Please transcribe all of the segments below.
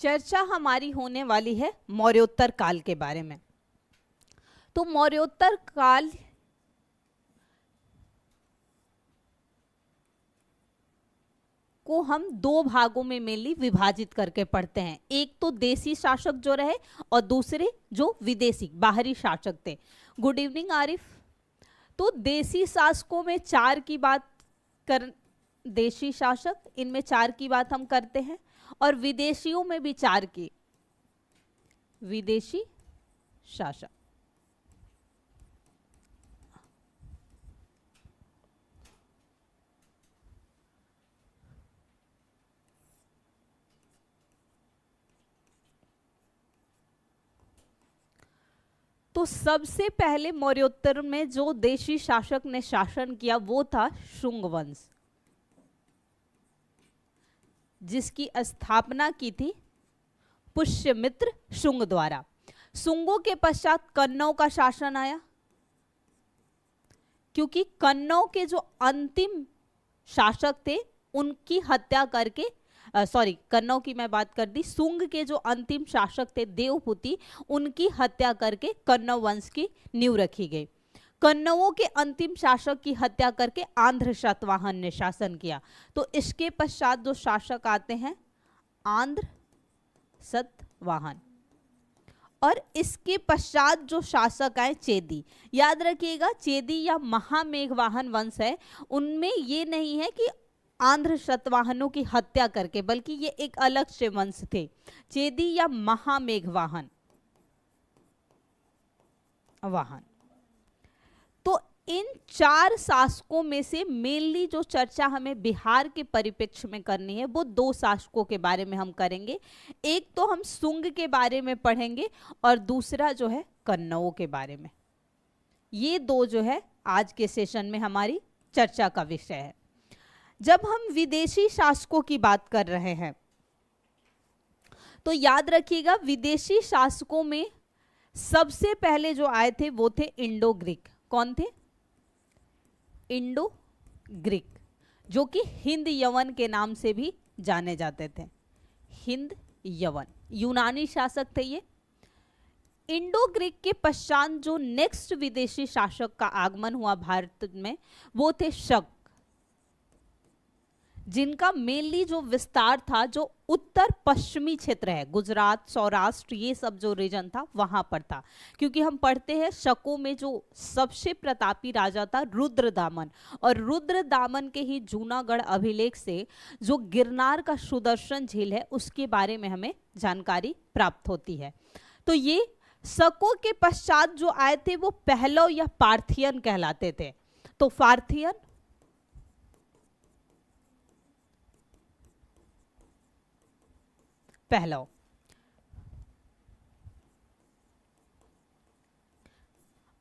चर्चा हमारी होने वाली है मौर्योत्तर काल के बारे में। तो मौर्योत्तर काल को हम दो भागों में मेनली विभाजित करके पढ़ते हैं। एक तो देसी शासक जो रहे और दूसरे जो विदेशी बाहरी शासक थे। Good evening Arif. तो देसी शासकों में चार की बात कर, देशी शासक इनमें चार की बात हम करते हैं, और विदेशियों में भी चार की, विदेशी शासक। तो सबसे पहले मौर्योत्तर में जो देशी शासक ने शासन किया वो था शुंग वंश, जिसकी स्थापना की थी पुष्यमित्र शुंग द्वारा। शुंगों के पश्चात कन्नौ का शासन आया, क्योंकि कन्नौ के जो अंतिम शासक थे उनकी हत्या करके, कन्नौ की मैं बात कर दी, शुंग के जो अंतिम शासक थे देवहूति, उनकी हत्या करके कन्नौ वंश की नींव रखी गई। कन्नौओं के अंतिम शासक की हत्या करके आंध्र शतवाहन ने शासन किया। तो इसके पश्चात जो शासक आते हैं आंध्र शतवाहन, और इसके पश्चात जो शासक आए चेदी। याद रखिएगा चेदी या महामेघवाहन वंश है, उनमें ये नहीं है कि आंध्र शतवाहनों की हत्या करके, बल्कि ये एक अलग से वंश थे, चेदी या महामेघवाहन वाहन। तो इन चार शासकों में से मेनली जो चर्चा हमें बिहार के परिप्रेक्ष्य में करनी है वो दो शासकों के बारे में हम करेंगे। एक तो हम शुंग के बारे में पढ़ेंगे और दूसरा जो है कन्नौओं के बारे में। ये दो जो है आज के सेशन में हमारी चर्चा का विषय है। जब हम विदेशी शासकों की बात कर रहे हैं तो याद रखिएगा विदेशी शासकों में सबसे पहले जो आए थे वो थे इंडो ग्रीक। कौन थे? इंडो ग्रीक, जो कि हिंद यवन के नाम से भी जाने जाते थे। हिंद यवन यूनानी शासक थे ये। इंडो ग्रीक के पश्चात जो नेक्स्ट विदेशी शासक का आगमन हुआ भारत में वो थे शक, जिनका मेनली जो विस्तार था जो उत्तर पश्चिमी क्षेत्र है, गुजरात, सौराष्ट्र, ये सब जो रीजन था वहां पर था। क्योंकि हम पढ़ते हैं शकों में जो सबसे प्रतापी राजा था रुद्रदामन, और रुद्रदामन के ही जूनागढ़ अभिलेख से जो गिरनार का सुदर्शन झील है उसके बारे में हमें जानकारी प्राप्त होती है। तो ये शकों के पश्चात जो आए थे वो पहलव या पार्थियन कहलाते थे। तो पार्थियन, पहलव,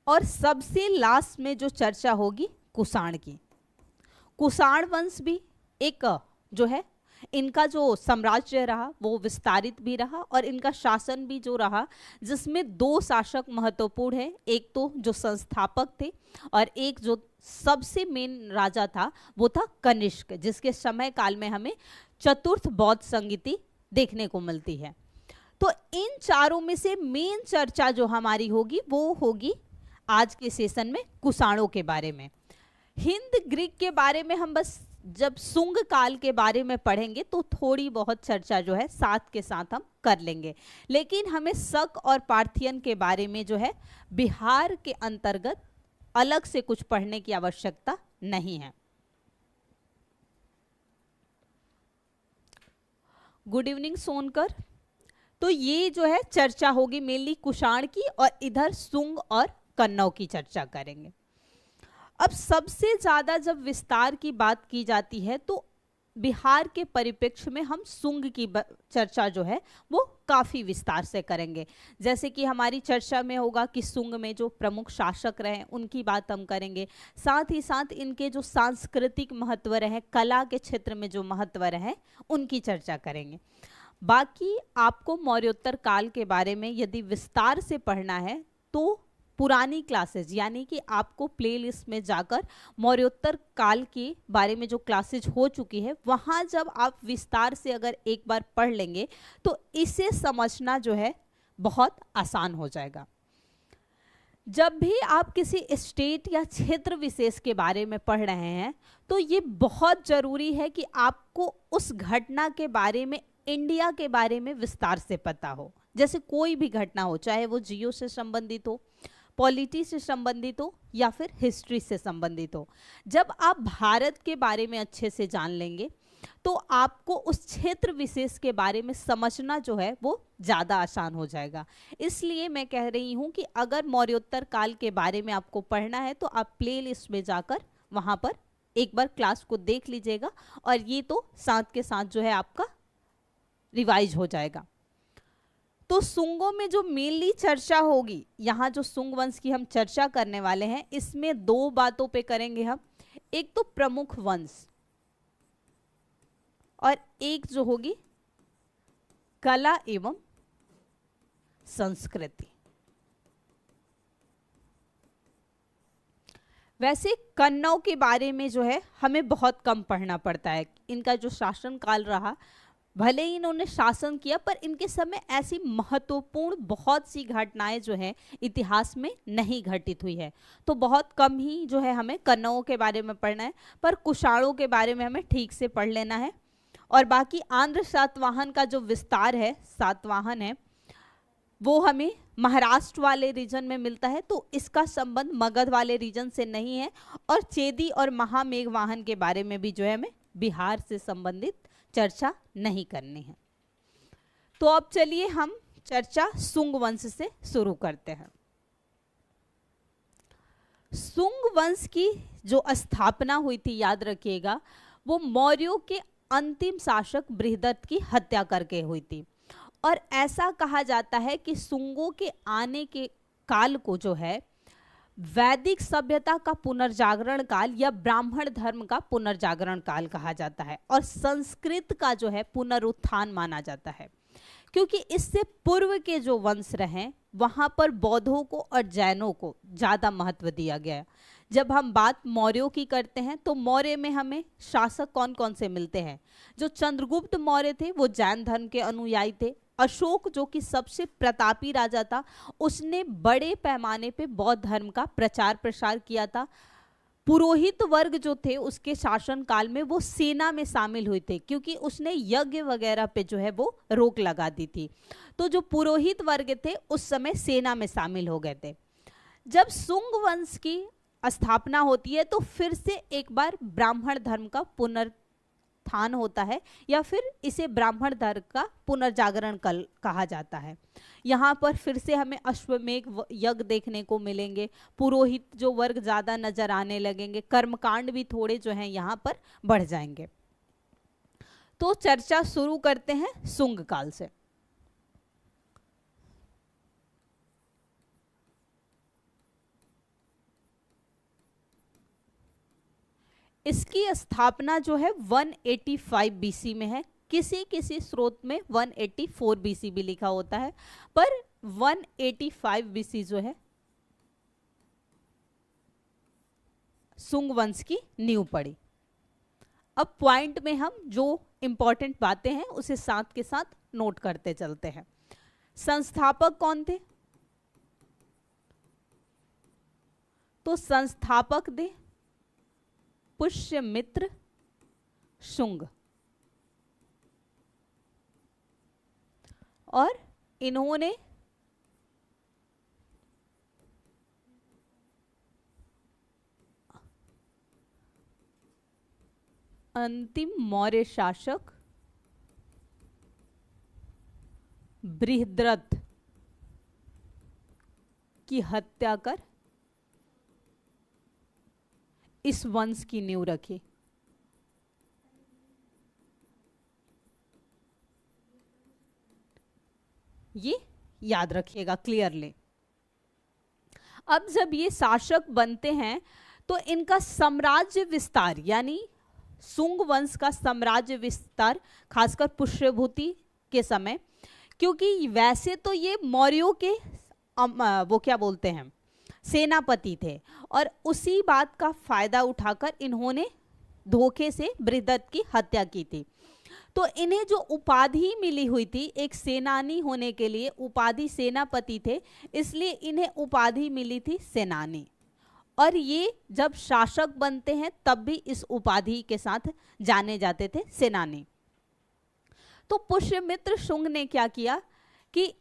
और सबसे लास्ट में जो चर्चा होगी कुषाण की। कुषाण वंश भी एक जो है, इनका जो साम्राज्य रहा वो विस्तारित भी रहा और इनका शासन भी जो रहा, जिसमें दो शासक महत्वपूर्ण है। एक तो जो संस्थापक थे और एक जो सबसे मेन राजा था वो था कनिष्क, जिसके समय काल में हमें चतुर्थ बौद्ध संगीति देखने को मिलती है। तो इन चारों में से मेन चर्चा जो हमारी होगी वो होगी आज के सेशन में कुषाणों के बारे में। हिंद ग्रीक के बारे में हम बस जब शुंग काल के बारे में पढ़ेंगे तो थोड़ी बहुत चर्चा जो है साथ के साथ हम कर लेंगे, लेकिन हमें शक और पार्थियन के बारे में जो है बिहार के अंतर्गत अलग से कुछ पढ़ने की आवश्यकता नहीं है। Good evening Sonkar. तो ये जो है चर्चा होगी मेनली कुषाण की, और इधर शुंग और कन्नौ की चर्चा करेंगे। अब सबसे ज्यादा जब विस्तार की बात की जाती है तो बिहार के परिप्रेक्ष्य में हम शुंग की चर्चा जो है वो काफी विस्तार से करेंगे। जैसे कि हमारी चर्चा में होगा कि शुंग में जो प्रमुख शासक रहे उनकी बात हम करेंगे, साथ ही साथ इनके जो सांस्कृतिक महत्व रहे, कला के क्षेत्र में जो महत्व रहे उनकी चर्चा करेंगे। बाकी आपको मौर्योत्तर काल के बारे में यदि विस्तार से पढ़ना है तो पुरानी क्लासेज यानी कि आपको प्लेलिस्ट में जाकर मौर्योत्तर काल के बारे में जो क्लासेज हो चुकी है वहाँ जब आप विस्तार से अगर एक बार पढ़ लेंगे तो इसे समझना जो है बहुत आसान हो जाएगा। जब भी आप किसी स्टेट या क्षेत्र विशेष के बारे में पढ़ रहे हैं तो ये बहुत ज़रूरी है कि आपको उस घटना के बारे में, इंडिया के बारे में विस्तार से पता हो। जैसे कोई भी घटना हो, चाहे वो जियो से संबंधित हो, पॉलिटी से संबंधित हो या फिर हिस्ट्री से संबंधित हो, जब आप भारत के बारे में अच्छे से जान लेंगे तो आपको उस क्षेत्र विशेष के बारे में समझना जो है वो ज़्यादा आसान हो जाएगा। इसलिए मैं कह रही हूँ कि अगर मौर्योत्तर काल के बारे में आपको पढ़ना है तो आप प्लेलिस्ट में जाकर वहाँ पर एक बार क्लास को देख लीजिएगा और ये तो साथ के साथ जो है आपका रिवाइज हो जाएगा। तो सुंगों में जो मेनली चर्चा होगी, यहाँ जो सुंग वंश की हम चर्चा करने वाले हैं, इसमें दो बातों पे करेंगे हम। एक तो प्रमुख वंश और एक जो होगी कला एवं संस्कृति। वैसे कन्नौ के बारे में जो है हमें बहुत कम पढ़ना पड़ता है। इनका जो शासन काल रहा, भले ही इन्होंने शासन किया पर इनके समय ऐसी महत्वपूर्ण बहुत सी घटनाएं जो है इतिहास में नहीं घटित हुई है, तो बहुत कम ही जो है हमें कन्नौओं के बारे में पढ़ना है। पर कुषाणों के बारे में हमें ठीक से पढ़ लेना है। और बाकी आंध्र सातवाहन का जो विस्तार है, सातवाहन है, वो हमें महाराष्ट्र वाले रीजन में मिलता है, तो इसका संबंध मगध वाले रीजन से नहीं है। और चेदी और महामेघवाहन के बारे में भी जो है हमें बिहार से संबंधित चर्चा नहीं करनी है। तो अब चलिए हम चर्चा सुंग वंश से शुरू करते हैं। सुंग वंश की जो स्थापना हुई थी, याद रखिएगा, वो मौर्यों के अंतिम शासक बृहदत्त की हत्या करके हुई थी। और ऐसा कहा जाता है कि सुंगों के आने के काल को जो है वैदिक सभ्यता का पुनर्जागरण काल या ब्राह्मण धर्म का पुनर्जागरण काल कहा जाता है और संस्कृत का जो है पुनरुत्थान माना जाता है, क्योंकि इससे पूर्व के जो वंश रहे वहां पर बौद्धों को और जैनों को ज़्यादा महत्व दिया गया। जब हम बात मौर्यों की करते हैं तो मौर्य में हमें शासक कौन कौन से मिलते हैं। जो चंद्रगुप्त मौर्य थे वो जैन धर्म के अनुयायी थे। अशोक जो कि सबसे प्रतापी राजा था, उसने बड़े पैमाने पे बौद्ध धर्म का प्रचार प्रसार किया था। पुरोहित वर्ग जो थे उसके शासन काल में वो सेना में शामिल हुए थे, क्योंकि उसने यज्ञ वगैरह पे जो है वो रोक लगा दी थी। तो जो पुरोहित वर्ग थे उस समय सेना में शामिल हो गए थे। जब सुंग वंश की स्थापना होती है तो फिर से एक बार ब्राह्मण धर्म का पुनरुत्थान होता है, या फिर इसे ब्राह्मण धर्म का पुनर्जागरण कल कहा जाता है। यहाँ पर फिर से हमें अश्वमेध यज्ञ देखने को मिलेंगे, पुरोहित जो वर्ग ज़्यादा नजर आने लगेंगे, कर्मकांड भी थोड़े जो हैं यहाँ पर बढ़ जाएंगे। तो चर्चा शुरू करते हैं सुंग काल से। इसकी स्थापना जो है 185 बीसी में है। किसी किसी स्रोत में 184 बीसी भी लिखा होता है, पर 185 बीसी जो है सुंग वंश की नींव पड़ी। अब पॉइंट में हम जो इंपॉर्टेंट बातें हैं उसे साथ के साथ नोट करते चलते हैं। संस्थापक कौन थे? तो संस्थापक थे पुष्यमित्र शुंग, और इन्होंने अंतिम मौर्य शासक बृहद्रथ की हत्या कर इस वंश की नींव रखी। ये याद रखिएगा क्लियरली। अब जब ये शासक बनते हैं तो इनका साम्राज्य विस्तार, यानी सुंग वंश का साम्राज्य विस्तार, खासकर पुष्यभूति के समय, क्योंकि वैसे तो ये मौर्यों के वो क्या बोलते हैं सेनापति थे और उसी बात का फायदा उठाकर इन्होंने धोखे से बृहदत्त की हत्या की थी। तो इन्हें जो उपाधि मिली हुई थी, एक सेनानी होने के लिए उपाधि सेनापति थे, इसलिए इन्हें उपाधि मिली थी सेनानी। और ये जब शासक बनते हैं तब भी इस उपाधि के साथ जाने जाते थे, सेनानी। तो पुष्यमित्र शुंग ने क्या किया कि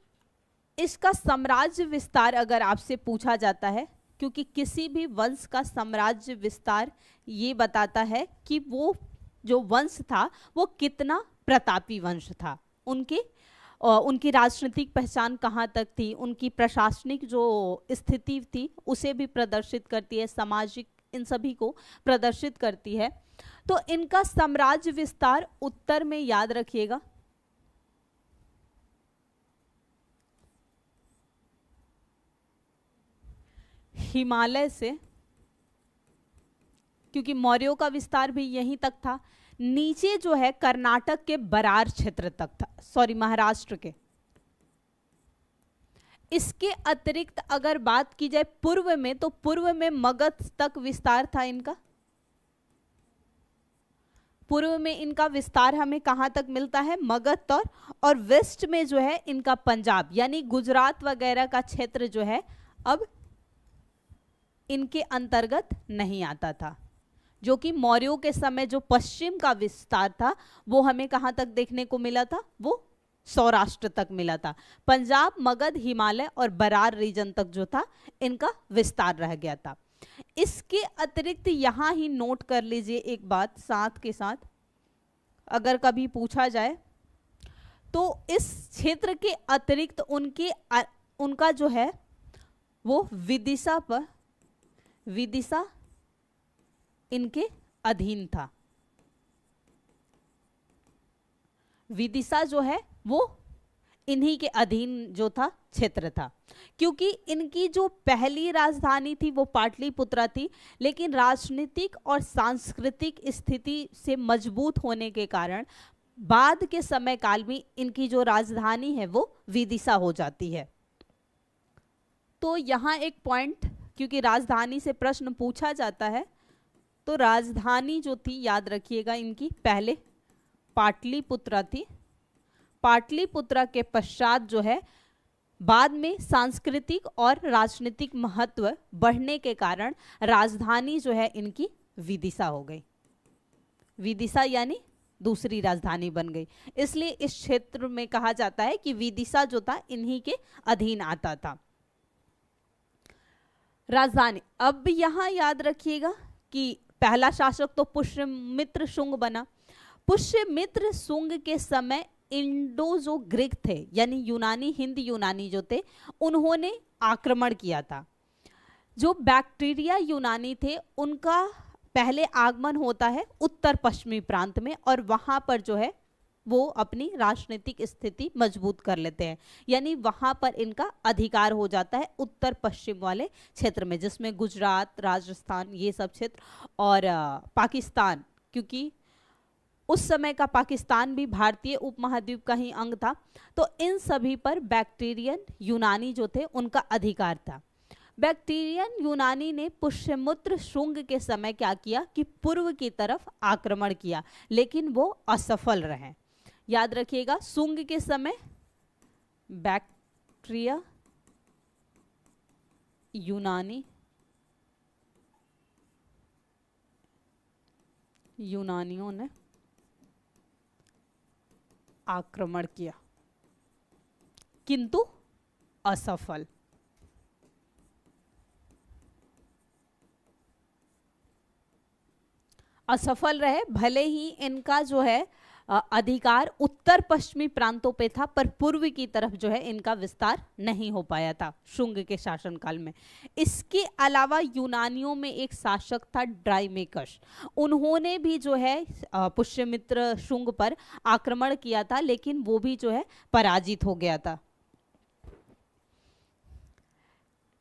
इसका साम्राज्य विस्तार अगर आपसे पूछा जाता है, क्योंकि किसी भी वंश का साम्राज्य विस्तार ये बताता है कि वो जो वंश था वो कितना प्रतापी वंश था, उनकी राजनीतिक पहचान कहाँ तक थी, उनकी प्रशासनिक जो स्थिति थी उसे भी प्रदर्शित करती है, सामाजिक इन सभी को प्रदर्शित करती है। तो इनका साम्राज्य विस्तार उत्तर में याद रखिएगा, हिमालय से, क्योंकि मौर्यों का विस्तार भी यहीं तक था, नीचे जो है कर्नाटक के बरार क्षेत्र तक था, सॉरी महाराष्ट्र के। इसके अतिरिक्त अगर बात की जाए पूर्व में, तो पूर्व में मगध तक विस्तार था इनका। पूर्व में इनका विस्तार हमें कहां तक मिलता है, मगध तक, और वेस्ट में जो है इनका पंजाब यानी गुजरात वगैरह का क्षेत्र जो है अब इनके अंतर्गत नहीं आता था, जो कि मौर्यों के समय जो पश्चिम का विस्तार था वो हमें कहां तक देखने को मिला था, वो सौराष्ट्र तक मिला था। पंजाब, मगध, हिमालय और बरार रीजन तक जो था इनका विस्तार रह गया था। इसके अतिरिक्त यहां ही नोट कर लीजिए एक बात साथ के साथ, अगर कभी पूछा जाए तो इस क्षेत्र के अतिरिक्त उनका जो है वो विदिशा इनके अधीन था। विदिशा जो है वो इन्हीं के अधीन जो था क्षेत्र था, क्योंकि इनकी जो पहली राजधानी थी वो पाटलिपुत्रा थी, लेकिन राजनीतिक और सांस्कृतिक स्थिति से मजबूत होने के कारण बाद के समय काल में इनकी जो राजधानी है वो विदिशा हो जाती है। तो यहाँ एक पॉइंट, क्योंकि राजधानी से प्रश्न पूछा जाता है, तो राजधानी जो थी याद रखिएगा इनकी पहले पाटलिपुत्रा थी। पाटलिपुत्रा के पश्चात जो है बाद में सांस्कृतिक और राजनीतिक महत्व बढ़ने के कारण राजधानी जो है इनकी विदिशा हो गई। विदिशा यानी दूसरी राजधानी बन गई, इसलिए इस क्षेत्र में कहा जाता है कि विदिशा जो था इन्हीं के अधीन आता था। राजधानी अब यहां याद रखिएगा कि पहला शासक तो पुष्यमित्र शुंग बना। पुष्यमित्र शुंग के समय इंडो जो ग्रीक थे यानी यूनानी, हिंद यूनानी जो थे, उन्होंने आक्रमण किया था। जो बैक्टीरिया यूनानी थे उनका पहले आगमन होता है उत्तर पश्चिमी प्रांत में, और वहां पर जो है वो अपनी राजनीतिक स्थिति मजबूत कर लेते हैं, यानी वहां पर इनका अधिकार हो जाता है उत्तर पश्चिम वाले क्षेत्र में, जिसमें गुजरात, राजस्थान ये सब क्षेत्र और पाकिस्तान, क्योंकि उस समय का पाकिस्तान भी भारतीय उपमहाद्वीप का ही अंग था। तो इन सभी पर बैक्टीरियन यूनानी जो थे उनका अधिकार था। बैक्टीरियन यूनानी ने पुष्यमित्र शुंग के समय क्या किया कि पूर्व की तरफ आक्रमण किया, लेकिन वो असफल रहे। याद रखिएगा शुंग के समय बैक्टीरिया यूनानियों ने आक्रमण किया किंतु असफल। असफल रहे, भले ही इनका जो है अधिकार उत्तर पश्चिमी प्रांतों पे था, पर पूर्व की तरफ जो है इनका विस्तार नहीं हो पाया था शुंग के शासनकाल में। इसके अलावा यूनानियों में एक शासक था ड्राइमेकस, उन्होंने भी जो है पुष्यमित्र शुंग पर आक्रमण किया था, लेकिन वो भी जो है पराजित हो गया था।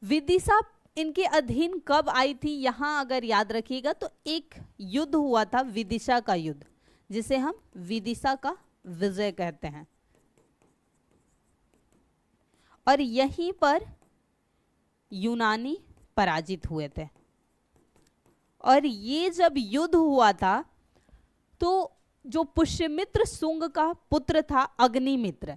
विदिशा इनके अधीन कब आई थी, यहां अगर याद रखिएगा तो एक युद्ध हुआ था विदिशा का युद्ध, जिसे हम विदिशा का विजय कहते हैं, और यहीं पर यूनानी पराजित हुए थे। और ये जब युद्ध हुआ था तो जो पुष्यमित्र शुंग का पुत्र था अग्निमित्र,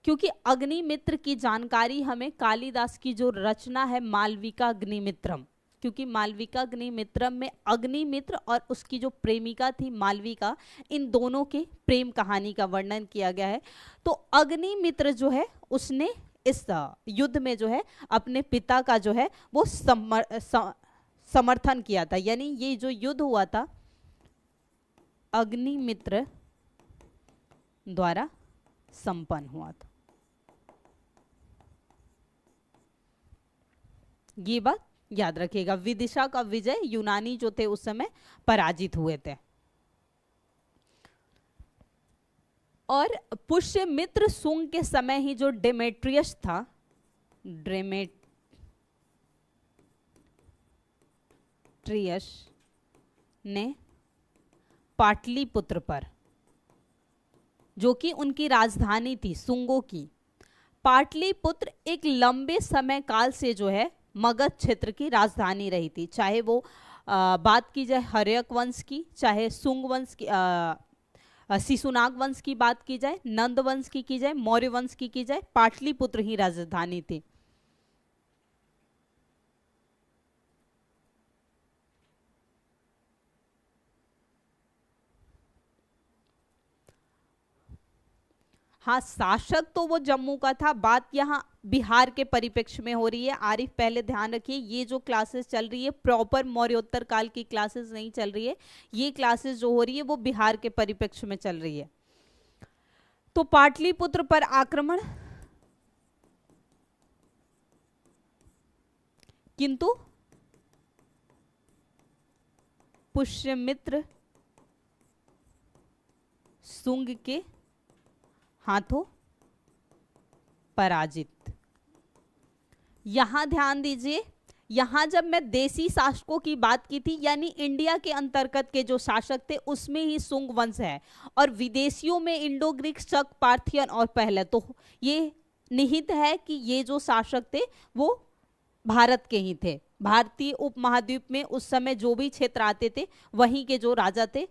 क्योंकि अग्निमित्र की जानकारी हमें कालिदास की जो रचना है मालविका अग्निमित्रम, क्योंकि मालविका अग्निमित्रम में अग्निमित्र और उसकी जो प्रेमिका थी मालविका, इन दोनों के प्रेम कहानी का वर्णन किया गया है। तो अग्निमित्र जो है उसने इस युद्ध में जो है अपने पिता का जो है वो समर्थन किया था, यानी ये जो युद्ध हुआ था अग्निमित्र द्वारा संपन्न हुआ था। ये बात याद रखिएगा। विदिशा का विजय यूनानी जो थे उस समय पराजित हुए थे। और पुष्यमित्र शुंग के समय ही जो डेमेट्रियस था, डेमेट्रियस ने पाटलिपुत्र पर, जो कि उनकी राजधानी थी शुंगों की, पाटलिपुत्र एक लंबे समय काल से जो है मगध क्षेत्र की राजधानी रही थी। चाहे वो बात की जाए हर्यक वंश की, चाहे शुंग वंश की, शिशुनाग वंश की बात की जाए, नंद वंश की जाए, मौर्य वंश की जाए, पाटलिपुत्र ही राजधानी थी। हाँ, शासक तो वो जम्मू का था, बात यहाँ बिहार के परिप्रेक्ष्य में हो रही है। आरिफ पहले ध्यान रखिए, ये जो क्लासेस चल रही है प्रॉपर मौर्योत्तर काल की क्लासेस नहीं चल रही है, ये क्लासेस जो हो रही है वो बिहार के परिप्रेक्ष्य में चल रही है। तो पाटलिपुत्र पर आक्रमण, किंतु पुष्यमित्र शुंग के हाथों पराजित। यहां ध्यान दीजिए, यहां जब मैं देसी शासकों की बात की थी, यानी इंडिया के अंतर्गत के जो शासक थे उसमें ही शुंग वंश है, और विदेशियों में इंडो ग्रीक, शक, पार्थियन और पहले, तो ये निहित है कि ये जो शासक थे वो भारत के ही थे। भारतीय उपमहाद्वीप में उस समय जो भी क्षेत्र आते थे वहीं के जो राजा थे।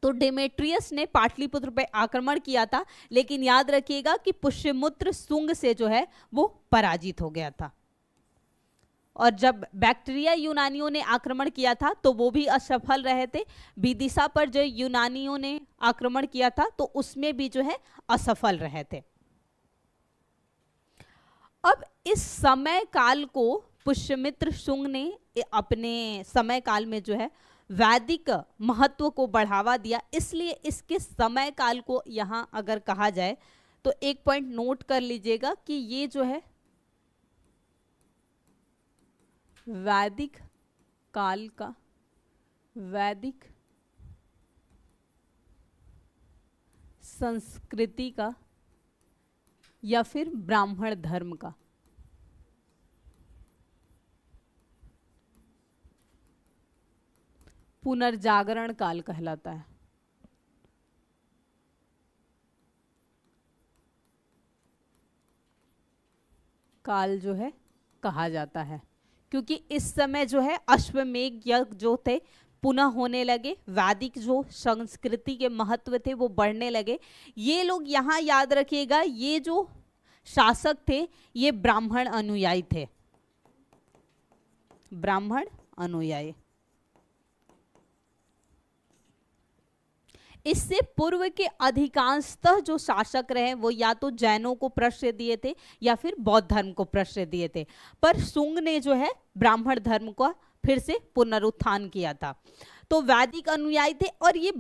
तो डेमेट्रियस ने पाटलिपुत्र पर आक्रमण किया था, लेकिन याद रखिएगा कि पुष्यमित्र शुंग से जो है वो पराजित हो गया था। और जब बैक्टीरिया यूनानियों ने आक्रमण किया था तो वो भी असफल रहे थे। विदिशा पर जो यूनानियों ने आक्रमण किया था तो उसमें भी जो है असफल रहे थे। अब इस समय काल को पुष्यमित्र शुंग ने अपने समय काल में जो है वैदिक महत्व को बढ़ावा दिया, इसलिए इसके समय काल को यहाँ अगर कहा जाए तो एक पॉइंट नोट कर लीजिएगा कि ये जो है वैदिक काल का, वैदिक संस्कृति का या फिर ब्राह्मण धर्म का पुनर्जागरण काल कहलाता है। काल जो है कहा जाता है, क्योंकि इस समय जो है अश्वमेघ यज्ञ जो थे पुनः होने लगे, वैदिक जो संस्कृति के महत्व थे वो बढ़ने लगे। ये लोग यहाँ याद रखिएगा, ये जो शासक थे ये ब्राह्मण अनुयायी थे, ब्राह्मण अनुयायी। इससे पूर्व के अधिकांशतः जो शासक रहे वो या तो जैनों को प्रश्रय दिए थे या फिर बौद्ध धर्म को प्रश्रय दिए थे, पर शुंग ने जो है ब्राह्मण धर्म का फिर से पुनरुत्थान किया था। तो वैदिक अनुयायी थे, और ये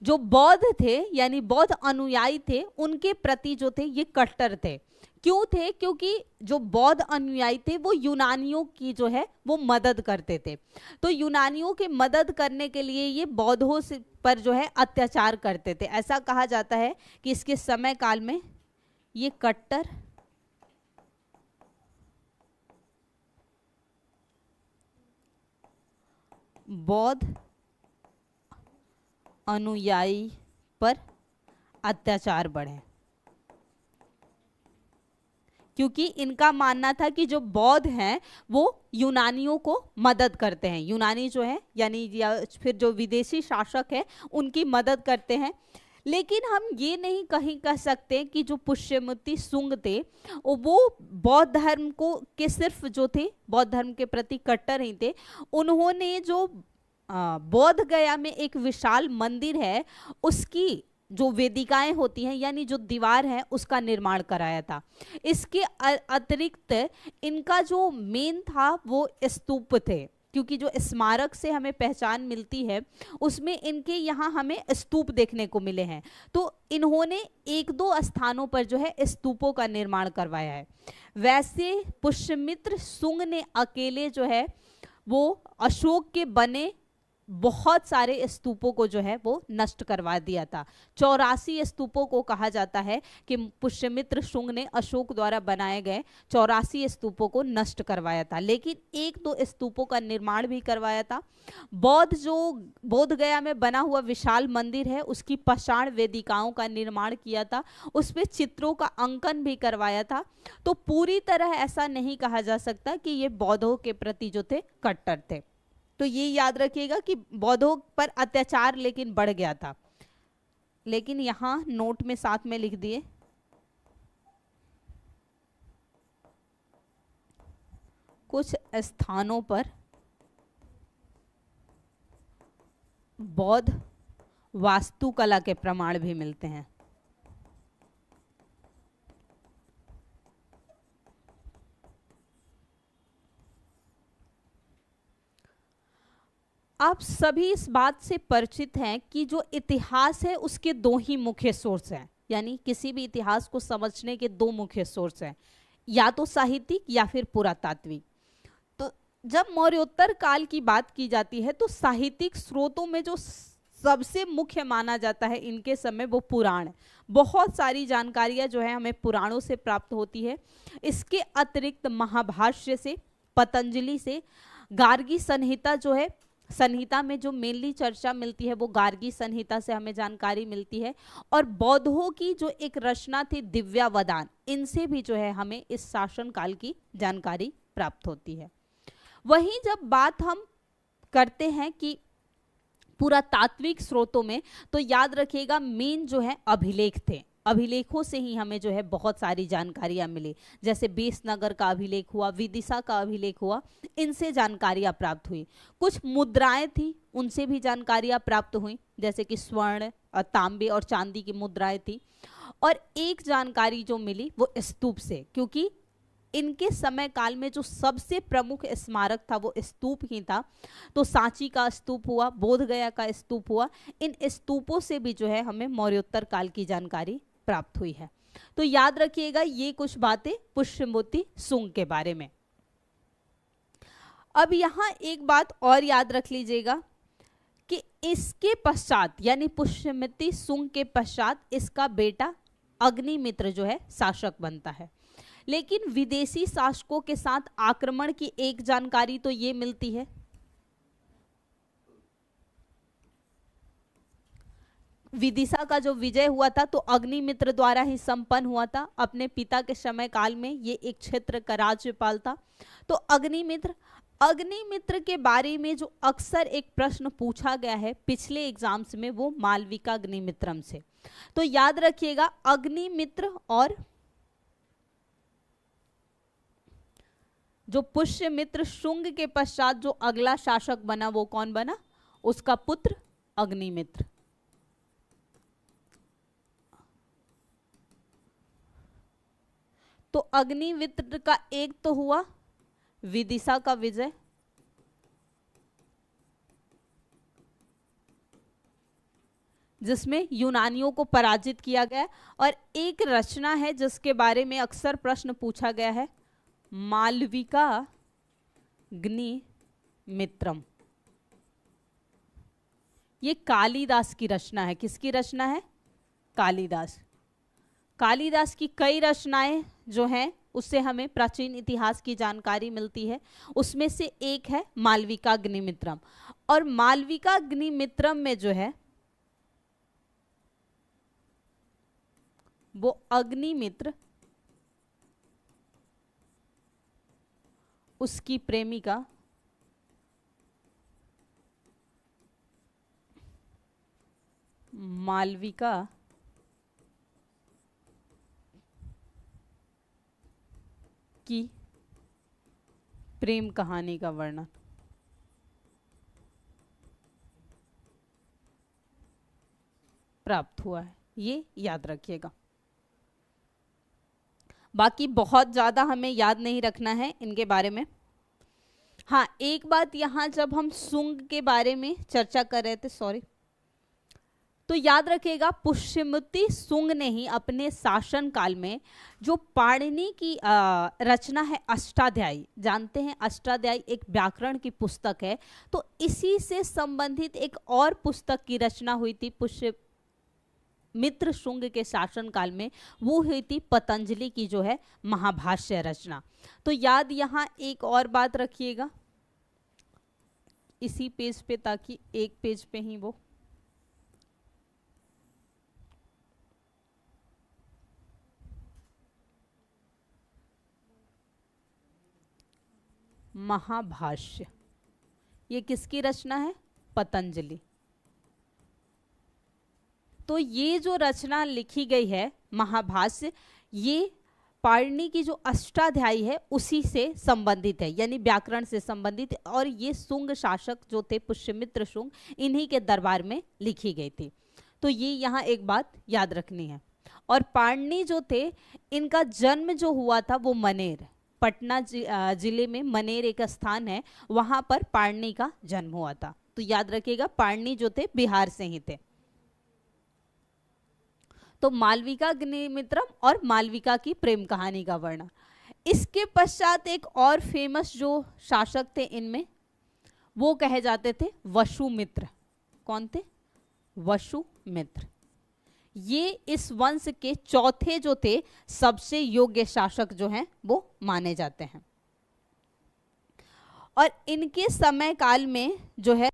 जो बौद्ध थे यानी बौद्ध अनुयायी थे उनके प्रति जो थे ये कट्टर थे। क्यों थे? क्योंकि जो बौद्ध अनुयायी थे वो यूनानियों की जो है वो मदद करते थे, तो यूनानियों की मदद करने के लिए ये बौद्धों से पर जो है अत्याचार करते थे। ऐसा कहा जाता है कि इसके समय काल में ये कट्टर बौद्ध अनुयायी पर अत्याचार बढ़े। क्योंकि इनका मानना था कि जो बौद्ध हैं वो यूनानियों को मदद करते हैं, यूनानी जो है यानी या फिर जो विदेशी शासक है उनकी मदद करते हैं। लेकिन हम ये नहीं कहीं कह सकते कि जो पुष्यमित्र शुंग थे वो बौद्ध धर्म को के सिर्फ जो थे बौद्ध धर्म के प्रति कट्टर ही थे। उन्होंने जो बोध गया में एक विशाल मंदिर है उसकी जो वेदिकाएं होती हैं यानी जो दीवार है उसका निर्माण कराया था। इसके अतिरिक्त इनका जो मेन था वो स्तूप थे, क्योंकि जो स्मारक से हमें पहचान मिलती है उसमें इनके यहाँ हमें स्तूप देखने को मिले हैं। तो इन्होंने एक दो स्थानों पर जो है स्तूपों का निर्माण करवाया है। वैसे पुष्यमित्र शुंग ने अकेले जो है वो अशोक के बने बहुत सारे स्तूपों को जो है वो नष्ट करवा दिया था। 84 स्तूपों को कहा जाता है कि पुष्यमित्र शुंग ने अशोक द्वारा बनाए गए 84 स्तूपों को नष्ट करवाया था, लेकिन एक दो स्तूपों का निर्माण भी करवाया था। बोध गया में बना हुआ विशाल मंदिर है उसकी पाषाण वेदिकाओं का निर्माण किया था, उस पे चित्रों का अंकन भी करवाया था। तो पूरी तरह ऐसा नहीं कहा जा सकता कि ये बौद्धों के प्रति जो थे कट्टर थे। तो ये याद रखिएगा कि बौद्धों पर अत्याचार लेकिन बढ़ गया था। लेकिन यहां नोट में साथ में लिख दिए कुछ स्थानों पर बौद्ध वास्तुकला के प्रमाण भी मिलते हैं। आप सभी इस बात से परिचित हैं कि जो इतिहास है उसके दो ही मुख्य सोर्स हैं, यानी किसी भी इतिहास को समझने के दो मुख्य सोर्स हैं, या तो साहित्यिक या फिर पुरातात्विक। तो जब मौर्योत्तर काल की बात की जाती है तो साहित्यिक स्रोतों में जो सबसे मुख्य माना जाता है इनके समय वो पुराण। बहुत सारी जानकारियां जो है हमें पुराणों से प्राप्त होती है। इसके अतिरिक्त महाभाष्य से, पतंजलि से, गार्गी संहिता जो है, संहिता में जो मेनली चर्चा मिलती है वो गार्गी संहिता से हमें जानकारी मिलती है। और बौद्धों की जो एक रचना थी दिव्यावदान, इनसे भी जो है हमें इस शासन काल की जानकारी प्राप्त होती है। वहीं जब बात हम करते हैं कि पुरातात्विक स्रोतों में, तो याद रखिएगा मेन जो है अभिलेख थे। अभिलेखों से ही हमें जो है बहुत सारी जानकारियां मिली, जैसे बेसनगर का अभिलेख हुआ, विदिशा का अभिलेख हुआ, इनसे जानकारियां प्राप्त हुई। कुछ मुद्राएं थी उनसे भी जानकारियां प्राप्त हुई, जैसे कि स्वर्ण और तांबे और चांदी की मुद्राएं थी। और एक जानकारी जो मिली वो स्तूप से, क्योंकि इनके समय काल में जो सबसे प्रमुख स्मारक था वो स्तूप ही था। तो सांची का स्तूप हुआ, बोध गया का स्तूप हुआ, इन स्तूपों से भी जो है हमें मौर्योत्तर काल की जानकारी प्राप्त हुई है। तो याद रखिएगा ये कुछ बातें पुष्यमित्र शुंग के बारे में। अब यहाँ एक बात और याद रख लीजिएगा कि इसके पश्चात यानी पुष्यमित्र शुंग के पश्चात इसका बेटा अग्निमित्र जो है शासक बनता है। लेकिन विदेशी शासकों के साथ आक्रमण की एक जानकारी तो ये मिलती है, विदिशा का जो विजय हुआ था तो अग्निमित्र द्वारा ही संपन्न हुआ था। अपने पिता के समय काल में ये एक क्षेत्र का राज्यपाल था। तो अग्निमित्र के बारे में जो अक्सर एक प्रश्न पूछा गया है पिछले एग्जाम्स में वो मालविका अग्निमित्रम से। तो याद रखिएगा अग्निमित्र और जो पुष्यमित्र शुंग के पश्चात जो अगला शासक बना वो कौन बना, उसका पुत्र अग्निमित्र। तो अग्निमित्र का एक तो हुआ विदिशा का विजय, जिसमें यूनानियों को पराजित किया गया, और एक रचना है जिसके बारे में अक्सर प्रश्न पूछा गया है, मालविका अग्निमित्रम। ये कालिदास की रचना है। किसकी रचना है? कालिदास। कालिदास की कई रचनाएं जो हैं उससे हमें प्राचीन इतिहास की जानकारी मिलती है। उसमें से एक है मालविका अग्निमित्रम। और मालविका अग्निमित्रम में जो है वो अग्निमित्र उसकी प्रेमिका मालविका की प्रेम कहानी का वर्णन। प्राप्त हुआ है, ये याद रखिएगा। बाकी बहुत ज़्यादा हमें याद नहीं रखना है इनके बारे में। हाँ, एक बात यहाँ जब हम सुंग के बारे में चर्चा कर रहे थे, सॉरी, तो याद रखिएगा पुष्यमित्र सुंग ने ही अपने शासन काल में जो पाणिनि की रचना है अष्टाध्यायी, जानते हैं अष्टाध्यायी एक व्याकरण की पुस्तक है, तो इसी से संबंधित एक और पुस्तक की रचना हुई थी पुष्यमित्र शुंग के शासन काल में, वो हुई थी पतंजलि की जो है महाभाष्य रचना। तो याद यहाँ एक और बात रखिएगा इसी पेज पे, ताकि एक पेज पे ही वो महाभाष्य, ये किसकी रचना है? पतंजलि। तो ये जो रचना लिखी गई है महाभाष्य, ये पाणिनि की जो अष्टाध्यायी है उसी से संबंधित है, यानी व्याकरण से संबंधित, और ये शुंग शासक जो थे पुष्यमित्र शुंग, इन्हीं के दरबार में लिखी गई थी। तो ये यहाँ एक बात याद रखनी है। और पाणिनि जो थे, इनका जन्म जो हुआ था वो मनेर, पटना जिले में मनेर एक स्थान है, वहां पर पाणिनि का जन्म हुआ था। तो याद रखिएगा पाणिनि जो थे बिहार से ही थे। तो मालविका अग्निमित्रम और मालविका की प्रेम कहानी का वर्णन। इसके पश्चात एक और फेमस जो शासक थे इनमें, वो कहे जाते थे वसुमित्र। कौन थे? वसुमित्र। ये इस वंश के चौथे जो थे सबसे योग्य शासक जो हैं वो माने जाते हैं। और इनके समय काल में जो है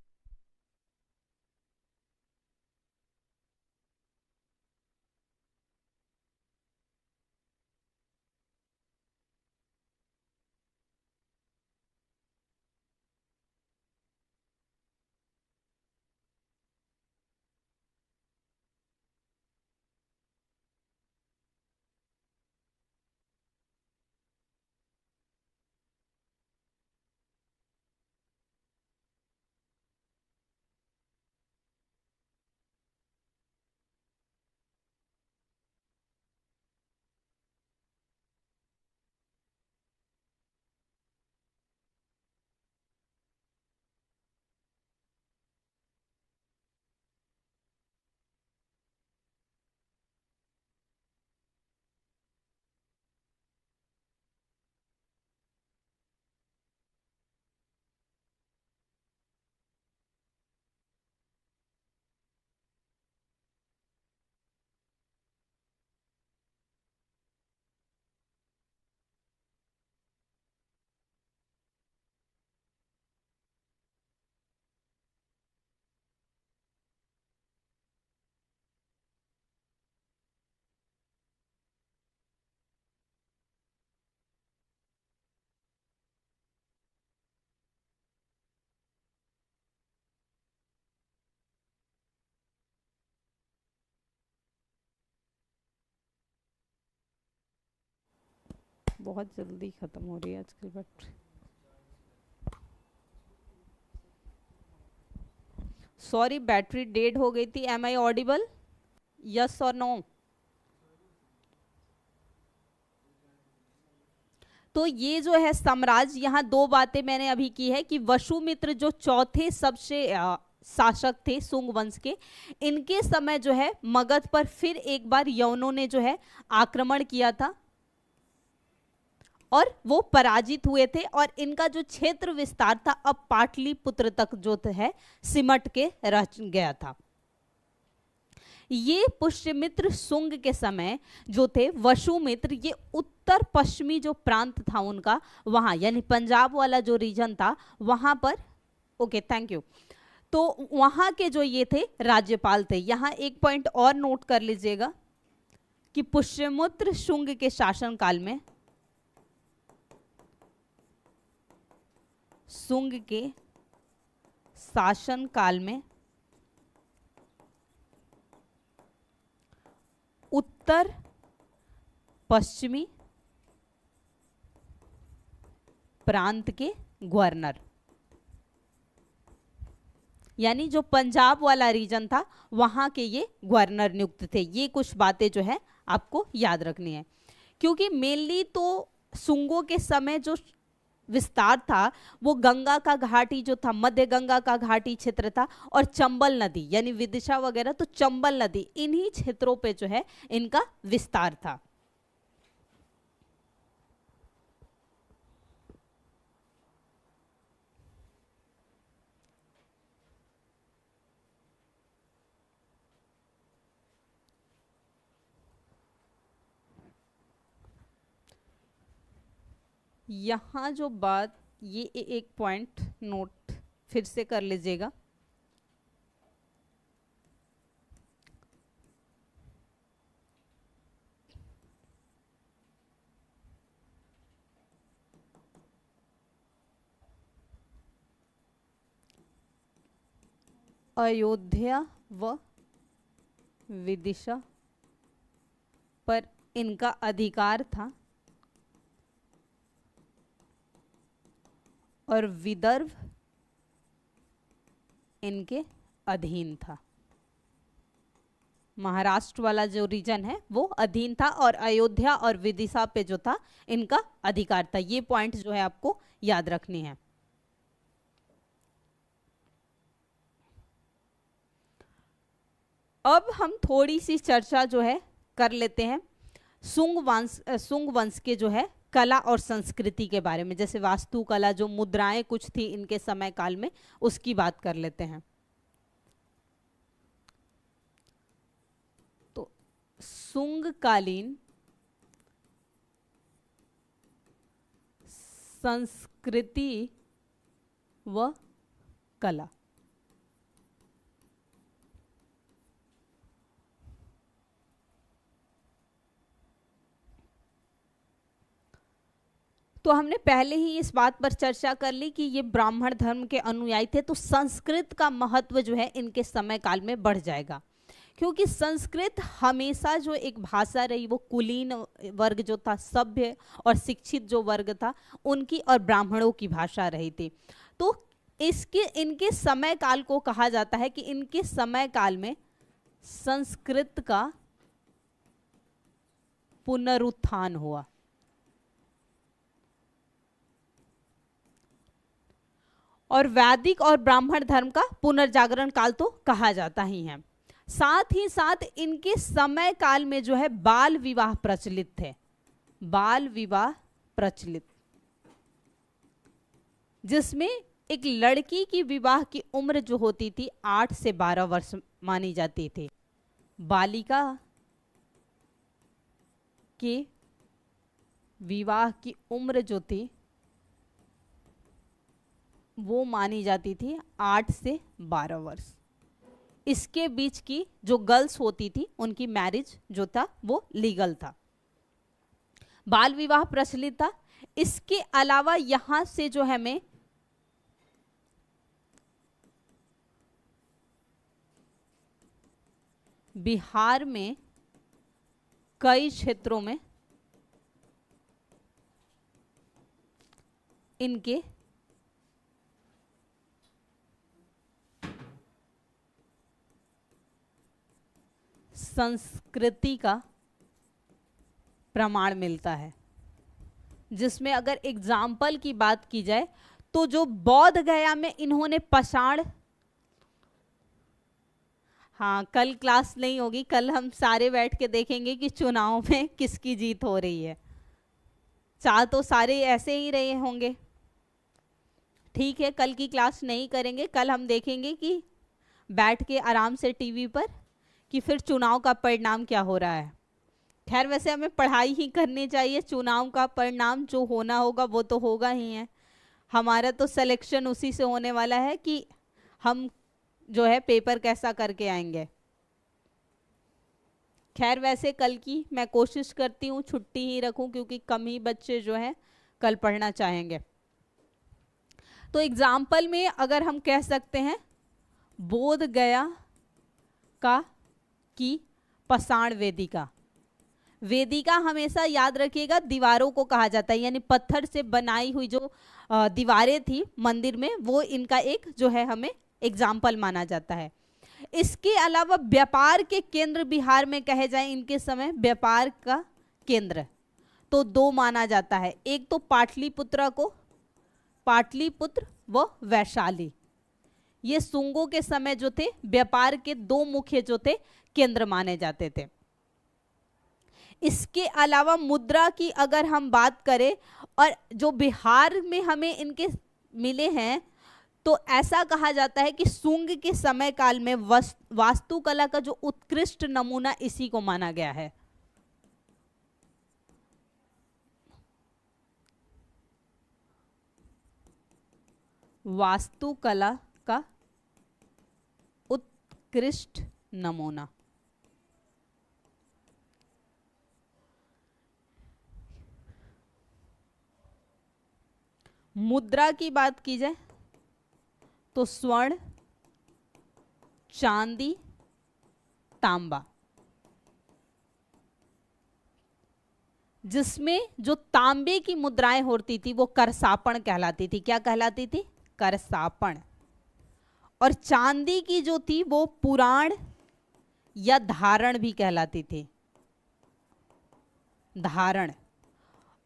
बहुत जल्दी खत्म हो रही है आजकल बैटरी। सॉरी, बैटरी डेड हो गई थी। Am I audible? यस और नो? तो ये जो है साम्राज्य, यहाँ दो बातें मैंने अभी की है कि वसुमित्र जो चौथे सबसे शासक थे सुंग वंश के, इनके समय जो है मगध पर फिर एक बार यवनों ने जो है आक्रमण किया था और वो पराजित हुए थे, और इनका जो क्षेत्र विस्तार था अब पाटलिपुत्र तक जो है सिमट के रह गया था। ये पुष्यमित्र शुंग के समय जो थे वसुमित्र, ये उत्तर पश्चिमी जो प्रांत था उनका, वहां यानी पंजाब वाला जो रीजन था वहां पर, ओके थैंक यू, तो वहां के जो ये थे राज्यपाल थे। यहाँ एक पॉइंट और नोट कर लीजिएगा कि पुष्यमित्र शुंग के शासन काल में शुंग के शासन काल में उत्तर पश्चिमी प्रांत के गवर्नर, यानी जो पंजाब वाला रीजन था वहां के ये गवर्नर नियुक्त थे। ये कुछ बातें जो है आपको याद रखनी है, क्योंकि मेनली तो शुंगों के समय जो विस्तार था वो गंगा का घाटी जो था, मध्य गंगा का घाटी क्षेत्र था, और चंबल नदी यानी विदिशा वगैरह, तो चंबल नदी, इन्हीं क्षेत्रों पे जो है इनका विस्तार था। यहाँ जो बात, ये एक पॉइंट नोट फिर से कर लीजिएगा। अयोध्या व विदिशा पर इनका अधिकार था और विदर्भ इनके अधीन था। महाराष्ट्र वाला जो रीजन है वो अधीन था और अयोध्या और विदिशा पे जो था इनका अधिकार था। ये पॉइंट जो है आपको याद रखनी है। अब हम थोड़ी सी चर्चा जो है कर लेते हैं शुंग वंश के जो है कला और संस्कृति के बारे में। जैसे वास्तुकला, जो मुद्राएं कुछ थी इनके समय काल में, उसकी बात कर लेते हैं। तो शुंगकालीन संस्कृति व कला, तो हमने पहले ही इस बात पर चर्चा कर ली कि ये ब्राह्मण धर्म के अनुयायी थे, तो संस्कृत का महत्व जो है इनके समय काल में बढ़ जाएगा, क्योंकि संस्कृत हमेशा जो एक भाषा रही वो कुलीन वर्ग जो था, सभ्य और शिक्षित जो वर्ग था, उनकी और ब्राह्मणों की भाषा रही थी। तो इनके समय काल को कहा जाता है कि इनके समय काल में संस्कृत का पुनरुत्थान हुआ। और वैदिक और ब्राह्मण धर्म का पुनर्जागरण काल तो कहा जाता ही है। साथ ही साथ इनके समय काल में जो है बाल विवाह प्रचलित थे। बाल विवाह प्रचलित, जिसमें एक लड़की की विवाह की उम्र जो होती थी 8 से 12 वर्ष मानी जाती थी। बालिका के विवाह की उम्र जो थी वो मानी जाती थी 8 से 12 वर्ष। इसके बीच की जो गर्ल्स होती थी उनकी मैरिज जो था वो लीगल था। बाल विवाह प्रचलित था। इसके अलावा यहां से जो है हमें बिहार में कई क्षेत्रों में इनके संस्कृति का प्रमाण मिलता है, जिसमें अगर एग्जाम्पल की बात की जाए तो जो बौद्ध गया में इन्होंने पाषाण, हाँ कल क्लास नहीं होगी, कल हम सारे बैठ के देखेंगे कि चुनाव में किसकी जीत हो रही है। चाह तो सारे ऐसे ही रहे होंगे, ठीक है कल की क्लास नहीं करेंगे, कल हम देखेंगे कि बैठ के आराम से टीवी पर कि फिर चुनाव का परिणाम क्या हो रहा है। खैर वैसे हमें पढ़ाई ही करनी चाहिए, चुनाव का परिणाम जो होना होगा वो तो होगा ही है। हमारा तो सिलेक्शन उसी से होने वाला है कि हम जो है पेपर कैसा करके आएंगे। खैर वैसे कल की मैं कोशिश करती हूँ छुट्टी ही रखूं, क्योंकि कम ही बच्चे जो है कल पढ़ना चाहेंगे। तो एग्जाम्पल में अगर हम कह सकते हैं बोध गया का की पाषाण वेदिका। वेदिका हमेशा याद रखिएगा दीवारों को कहा जाता है, यानी पत्थर से बनाई हुई जो दीवारें थी मंदिर में, वो इनका एक जो है हमें एग्जाम्पल माना जाता है। इसके अलावा व्यापार के केंद्र बिहार में कहे जाए इनके समय व्यापार का केंद्र, तो दो माना जाता है, एक तो पाटलिपुत्र को, पाटलिपुत्र व वैशाली, ये शुंगों के समय जो थे व्यापार के दो मुख्य जो थे केंद्र माने जाते थे। इसके अलावा मुद्रा की अगर हम बात करें और जो बिहार में हमें इनके मिले हैं, तो ऐसा कहा जाता है कि शुंग के समय काल में वास्तुकला का जो उत्कृष्ट नमूना इसी को माना गया है। वास्तुकला का उत्कृष्ट नमूना। मुद्रा की बात की जाए तो स्वर्ण, चांदी, तांबा, जिसमें जो तांबे की मुद्राएं होती थी वो करसापण कहलाती थी। क्या कहलाती थी? करसापण। और चांदी की जो थी वो पुराण या धारण भी कहलाती थी, धारण।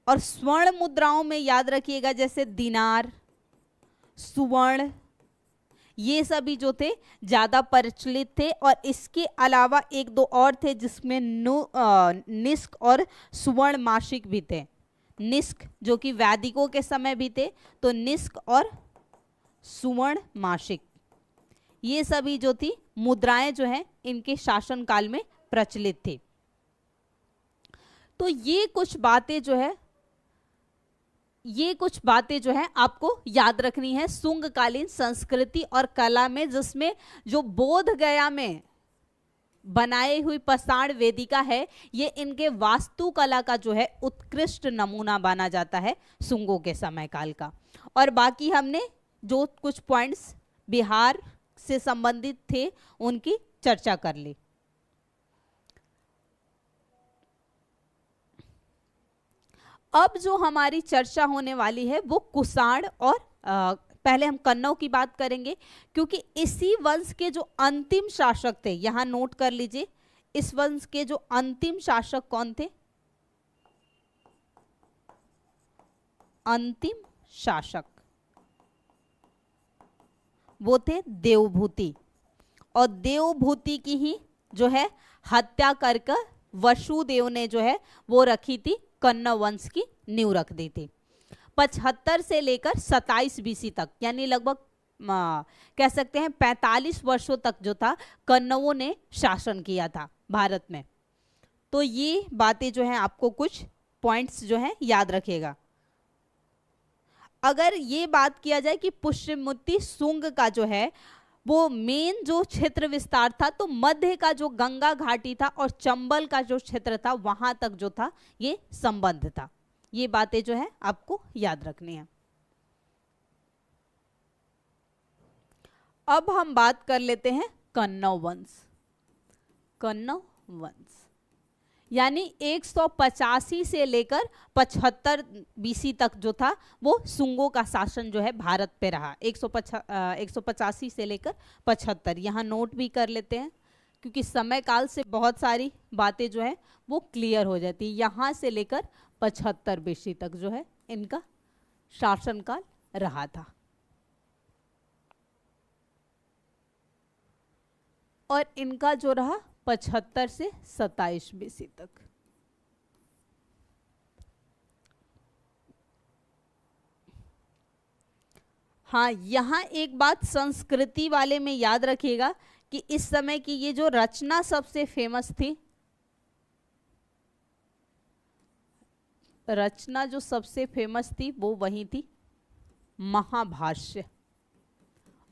और स्वर्ण मुद्राओं में याद रखिएगा जैसे दिनार, सुवर्ण, ये सभी जो थे ज्यादा प्रचलित थे। और इसके अलावा एक दो और थे जिसमें निष्क और सुवर्ण मासिक भी थे। निष्क जो कि वैदिकों के समय भी थे, तो निष्क और सुवर्ण मासिक, ये सभी जो थी मुद्राएं जो है इनके शासन काल में प्रचलित थी। तो ये कुछ बातें जो है आपको याद रखनी है शुंगकालीन संस्कृति और कला में, जिसमें जो बोध गया में बनाई हुई पाषाण वेदिका है, ये इनके वास्तुकला का जो है उत्कृष्ट नमूना माना जाता है शुंगों के समय काल का। और बाकी हमने जो कुछ पॉइंट्स बिहार से संबंधित थे उनकी चर्चा कर ली। अब जो हमारी चर्चा होने वाली है वो कुषाण और पहले हम कन्नौ की बात करेंगे, क्योंकि इसी वंश के जो अंतिम शासक थे, यहां नोट कर लीजिए, इस वंश के जो अंतिम शासक कौन थे? अंतिम शासक वो थे देवभूति। और देवभूति की ही जो है हत्या करके वसुदेव ने जो है वो रखी थी, कन्नौ वंश की नींव रख दी थी। 75 से लेकर 27 बीसी तक, यानी लगभग कह सकते हैं 45 वर्षों तक जो था कन्नौओं ने शासन किया था भारत में। तो ये बातें जो हैं आपको कुछ पॉइंट्स जो हैं याद रखिएगा। अगर ये बात किया जाए कि पुष्यमुति शुंग का जो है वो मेन जो क्षेत्र विस्तार था, तो मध्य का जो गंगा घाटी था और चंबल का जो क्षेत्र था वहां तक जो था ये संबंध था। ये बातें जो है आपको याद रखनी है। अब हम बात कर लेते हैं कन्नौ वंश। कन्नौ वंश यानी 185 से लेकर 75 बीसी तक जो था वो शुंगों का शासन जो है भारत पे रहा। 185 से लेकर 75, यहाँ नोट भी कर लेते हैं क्योंकि समय काल से बहुत सारी बातें जो है वो क्लियर हो जाती है। यहाँ से लेकर 75 बीसी तक जो है इनका शासनकाल रहा था। और इनका जो रहा 75 से 27 बीसी तक। हाँ, यहाँ एक बात संस्कृति वाले में याद रखिएगा कि इस समय की ये जो रचना सबसे फेमस थी, रचना जो सबसे फेमस थी वो वही थी महाभाष्य।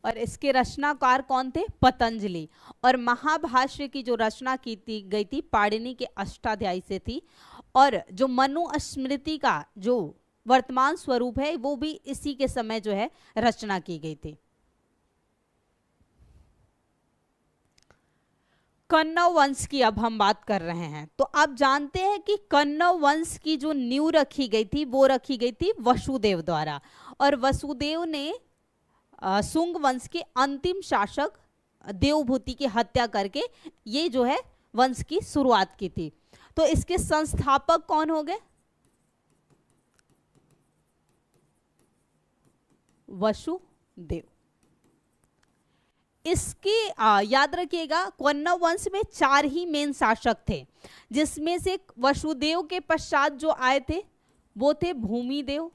और इसके रचनाकार कौन थे? पतंजलि। और महाभाष्य की जो रचना की गई थी पाणिनि के अष्टाध्यायी से थी। और जो मनुस्मृति का जो वर्तमान स्वरूप है वो भी इसी के समय जो है रचना की गई थी। कन्नव वंश की अब हम बात कर रहे हैं। तो आप जानते हैं कि कन्नव वंश की जो नींव रखी गई थी वो रखी गई थी वसुदेव द्वारा, और वसुदेव ने शुंग वंश के अंतिम शासक देवभूति की हत्या करके ये जो है वंश की शुरुआत की थी। तो इसके संस्थापक कौन हो गए? वसुदेव। इसके याद रखिएगा कन्नव वंश में 4 ही मेन शासक थे, जिसमें से वसुदेव के पश्चात जो आए थे वो थे भूमिदेव,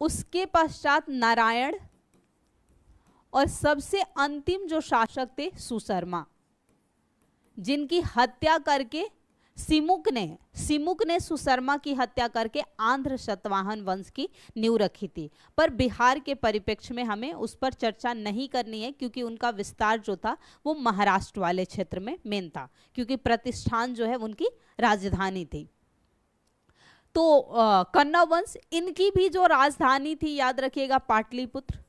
उसके पश्चात नारायण, और सबसे अंतिम जो शासक थे सुशर्मा, जिनकी हत्या करके सिमुक ने सुशर्मा की हत्या करके आंध्र शतवाहन वंश की नींव रखी थी। पर बिहार के परिप्रेक्ष्य में हमें उस पर चर्चा नहीं करनी है, क्योंकि उनका विस्तार जो था वो महाराष्ट्र वाले क्षेत्र में मेन था, क्योंकि प्रतिष्ठान जो है उनकी राजधानी थी। तो कन्नव वंश, इनकी भी जो राजधानी थी याद रखिएगा पाटलिपुत्र।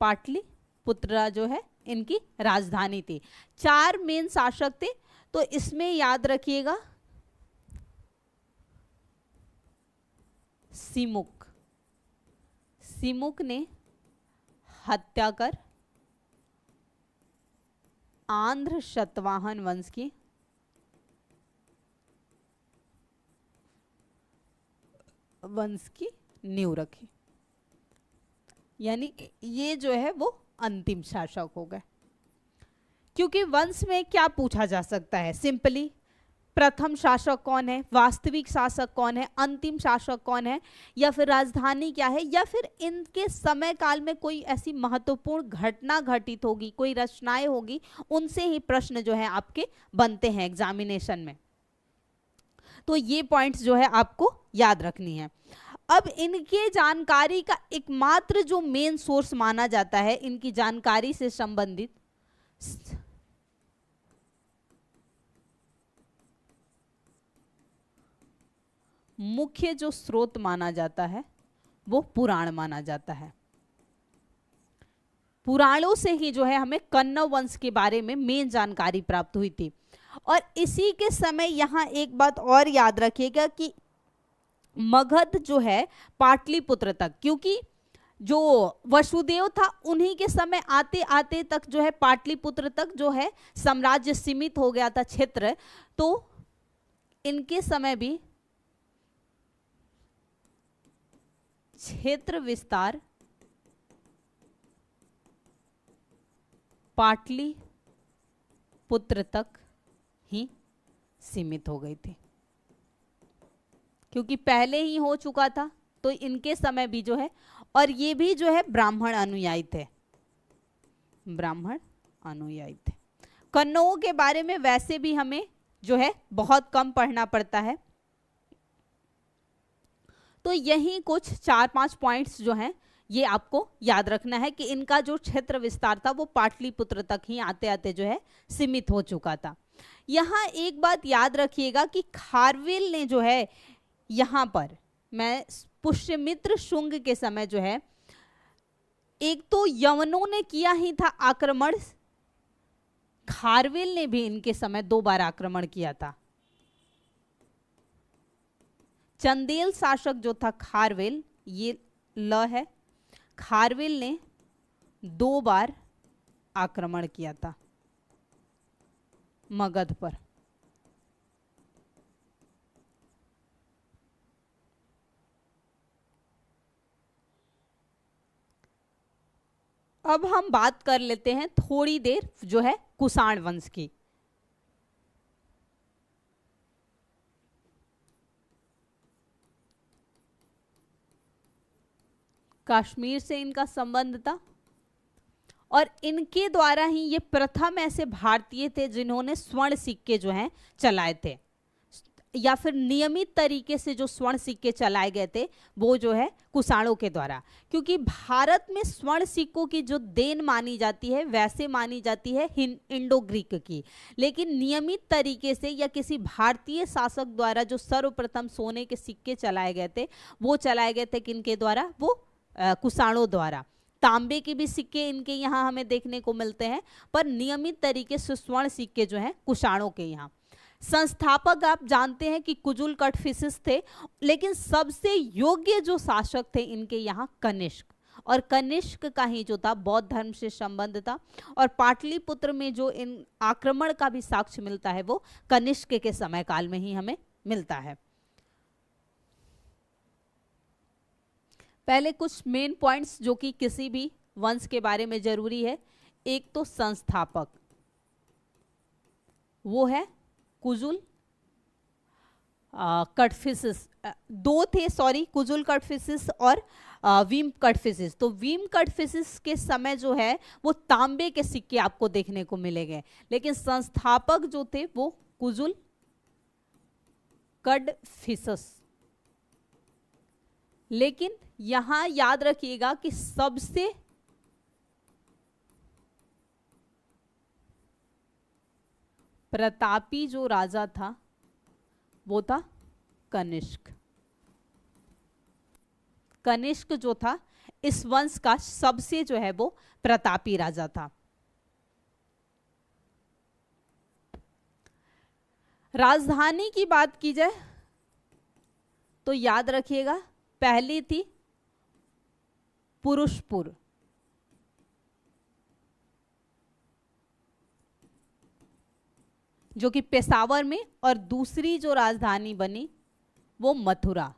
पाटलिपुत्र जो है इनकी राजधानी थी। 4 मेन शासक थे, तो इसमें याद रखिएगा सिमुक ने हत्या कर आंध्र शतवाहन वंश की नींव रखी, यानी ये जो है वो अंतिम शासक हो गए। क्योंकि वंश में क्या पूछा जा सकता है, सिंपली प्रथम शासक कौन है, वास्तविक शासक कौन है, अंतिम शासक कौन है, या फिर राजधानी क्या है, या फिर इनके समय काल में कोई ऐसी महत्वपूर्ण घटना घटित होगी, कोई रचनाएं होगी, उनसे ही प्रश्न जो है आपके बनते हैं एग्जामिनेशन में। तो ये पॉइंट्स जो है आपको याद रखनी है। अब इनके जानकारी का एकमात्र जो मेन सोर्स माना जाता है इनकी जानकारी से संबंधित, मुख्य जो स्रोत माना जाता है वो पुराण माना जाता है। पुराणों से ही जो है हमें कन्नव वंश के बारे में मेन जानकारी प्राप्त हुई थी। और इसी के समय यहाँ एक बात और याद रखिएगा कि मगध जो है पाटलिपुत्र तक, क्योंकि जो वसुदेव था उन्हीं के समय आते आते तक जो है पाटलिपुत्र तक जो है साम्राज्य सीमित हो गया था क्षेत्र, तो इनके समय भी क्षेत्र विस्तार पाटलिपुत्र तक ही सीमित हो गई थी, क्योंकि पहले ही हो चुका था। तो इनके समय भी जो है, और ये भी जो है ब्राह्मण अनुयायी थे, कन्नौजों के बारे में वैसे भी हमें जो है बहुत कम पढ़ना पड़ता है। तो यही कुछ 4-5 पॉइंट्स जो हैं ये आपको याद रखना है कि इनका जो क्षेत्र विस्तार था वो पाटलिपुत्र तक ही आते आते जो है सीमित हो चुका था। यहाँ एक बात याद रखिएगा कि खारवेल ने जो है, यहाँ पर मैं पुष्यमित्र शुंग के समय जो है, एक तो यवनों ने किया ही था आक्रमण, खारवेल ने भी इनके समय 2 बार आक्रमण किया था। चंदेल शासक जो था खारवेल, ये ल है, खारवेल ने 2 बार आक्रमण किया था मगध पर। अब हम बात कर लेते हैं थोड़ी देर जो है कुषाण वंश की। कश्मीर से इनका संबंध था और इनके द्वारा ही ये प्रथम ऐसे भारतीय थे जिन्होंने स्वर्ण सिक्के जो हैं चलाए थे। या फिर नियमित तरीके से जो स्वर्ण सिक्के चलाए गए थे वो जो है कुषाणों के द्वारा, क्योंकि भारत में स्वर्ण सिक्कों की जो देन मानी जाती है वैसे मानी जाती है इंडो ग्रीक की, लेकिन नियमित तरीके से या किसी भारतीय शासक द्वारा जो सर्वप्रथम सोने के सिक्के चलाए गए थे वो चलाए गए थे किनके द्वारा, वो कुषाणों द्वारा। तांबे के भी सिक्के इनके यहाँ हमें देखने को मिलते हैं, पर नियमित तरीके से स्वर्ण सिक्के जो हैं कुषाणों के यहाँ। संस्थापक आप जानते हैं कि कुजुल कटफिसिस थे, लेकिन सबसे योग्य जो शासक थे इनके यहाँ कनिष्क, और कनिष्क का ही जो था बौद्ध धर्म से संबंध था, और पाटलिपुत्र में जो इन आक्रमण का भी साक्ष्य मिलता है वो कनिष्क के समय काल में ही हमें मिलता है। पहले कुछ मेन पॉइंट्स जो कि किसी भी वंश के बारे में जरूरी है। एक तो संस्थापक, वो है कुजुल कटफिसिस, दो थे सॉरी, कुजुल कटफिसिस और वीम कटफिसिस। तो वीम कटफिसिस के समय जो है वो तांबे के सिक्के आपको देखने को मिलेंगे, लेकिन संस्थापक जो थे वो कुजुल कटफिसिस। लेकिन यहां याद रखिएगा कि सबसे प्रतापी जो राजा था वो था कनिष्क। कनिष्क जो था इस वंश का सबसे जो है वो प्रतापी राजा था। राजधानी की बात की जाए तो याद रखिएगा पहली थी पुरुषपुर, जो कि पेशावर में, और दूसरी जो राजधानी बनी वो मथुरा,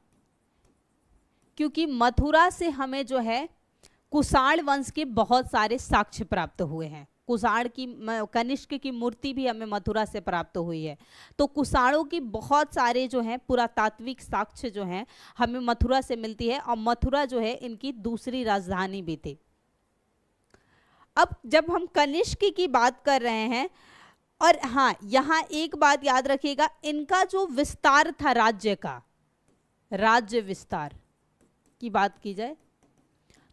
क्योंकि मथुरा से हमें जो है कुषाण वंश के बहुत सारे साक्ष्य प्राप्त हुए हैं। कुषाण की कनिष्क की मूर्ति भी हमें मथुरा से प्राप्त हुई है, तो कुषाणों की बहुत सारे जो हैं पुरातात्विक साक्ष्य जो हैं हमें मथुरा से मिलती है, और मथुरा जो है इनकी दूसरी राजधानी भी थी। अब जब हम कनिष्क की बात कर रहे हैं, और हाँ यहाँ एक बात याद रखिएगा, इनका जो विस्तार था राज्य का, राज्य विस्तार की बात की जाए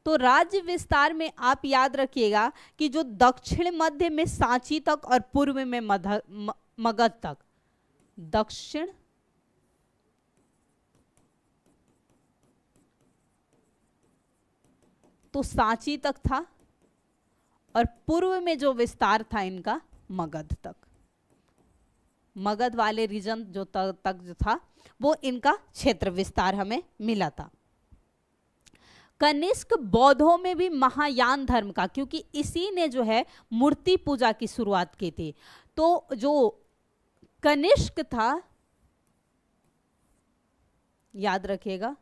तो राज्य विस्तार में आप याद रखिएगा कि जो दक्षिण मध्य में सांची तक और पूर्व में मगध तक, दक्षिण तो सांची तक था और पूर्व में जो विस्तार था इनका मगध तक, मगध वाले रीजन जो तक जो था वो इनका क्षेत्र विस्तार हमें मिला था। कनिष्क बौद्धों में भी महायान धर्म का, क्योंकि इसी ने जो है मूर्ति पूजा की शुरुआत की थी, तो जो कनिष्क था याद रखिएगा